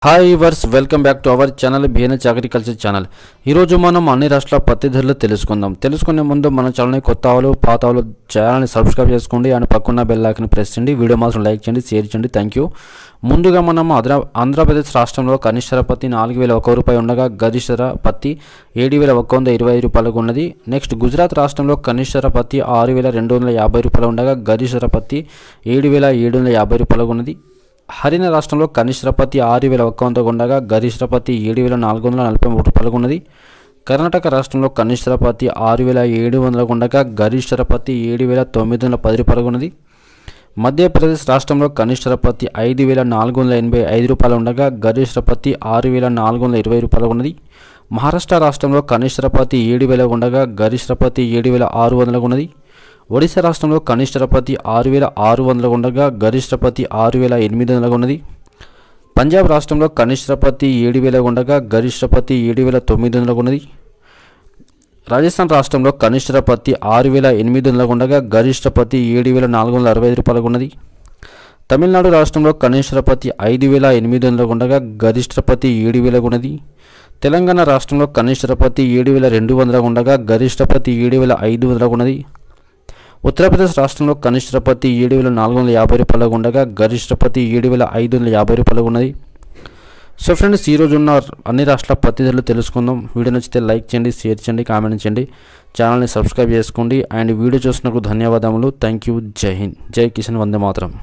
Hi వర్స్ welcome back to our channel BNH agriculture channel. ఈరోజు మనం అన్ని రాష్ట్రాల పత్తి ధరలు తెలుసుకునే ముందు మన ఛానల్ని కొత్త వాళ్ళు పాత వాళ్ళు ఛానల్ని సబ్స్క్రైబ్ చేసుకోండి అండ్ పక్కన బెల్ ఐకాన్ ప్రెస్ చేయండి. వీడియో మాత్రం లైక్ చేయండి, షేర్ చేయండి. Thank you. ముందుగా మనం ఆంధ్రప్రదేశ్ రాష్ట్రంలో కనిష్ట ధర పత్తి 4,001 రూపాయలు ఉండగా గరిష్ట ధర పత్తి 7,125 రూపాయలకు ఉన్నది. నెక్స్ట్ గుజరాత్ రాష్ట్రంలో కనిష్ట ధర పత్తి 6,250 రూపాయలు ఉండగా గరిష్ట ధర పత్తి 7,750 రూపాయలకు ఉన్నది. హర్యానా రాష్ట్రంలో కనిష్ట పత్తి 6,100 ఉండగా గరిష్ట పత్తి 7,443 రూపాయలకు ఉన్నది. కర్ణాటక రాష్ట్రంలో కనిష్ట పత్తి 6,700 ఉండగా గరిష్ట పత్తి 7,910 రూపాయలకు ఉన్నది. మధ్యప్రదేశ్ రాష్ట్రంలో కనిష్ట పత్తి 5,485 రూపాయలు ఉండగా గరిష్ట పత్తి 6,420 రూపాయలకు ఉన్నది. మహారాష్ట్ర రాష్ట్రంలో కనిష్ట పత్తి 7,000 ఉండగా గరిష్ట పత్తి 7,600 ఉన్నది. ఒడిశా రాష్ట్రంలో కనిష్ట పత్తి 6,600 ఉండగా గరిష్ట పత్తి 6,800 ఉన్నది. పంజాబ్ రాష్ట్రంలో కనిష్ట పత్తి 7,000 ఉండగా గరిష్ట పత్తి 7,900 ఉన్నది. రాజస్థాన్ రాష్ట్రంలో కనిష్ట పత్తి 6,800 ఉండగా గరిష్ట పత్తి 7,465 రూపాయలకు ఉన్నది. తమిళనాడు రాష్ట్రంలో కనిష్ట పత్తి 5,800 ఉండగా గరిష్ట పత్తి 7,000 ఉన్నది. తెలంగాణ రాష్ట్రంలో కనిష్ట పత్తి 7,200 ఉండగా గరిష్ట పత్తి 7,500 ఉన్నది. ఉత్తరప్రదేశ్ రాష్ట్రంలో కనిష్ట పత్తి 7,450 రూపాయలకు ఉండగా గరిష్ట పత్తి 7,550 రూపాయలకు ఉన్నది. సో ఫ్రెండ్స్, ఈరోజు ఉన్న అన్ని రాష్ట్రాల పత్తి ధరలు తెలుసుకుందాం. వీడియో నచ్చితే లైక్ చేయండి, షేర్ చేయండి, కామెంట్ చేయండి, ఛానల్ని సబ్స్క్రైబ్ చేసుకోండి. అండ్ వీడియో చూసినందుకు ధన్యవాదములు. Thank you. జై హింద్, జై కిసాన్, వందే మాతరం.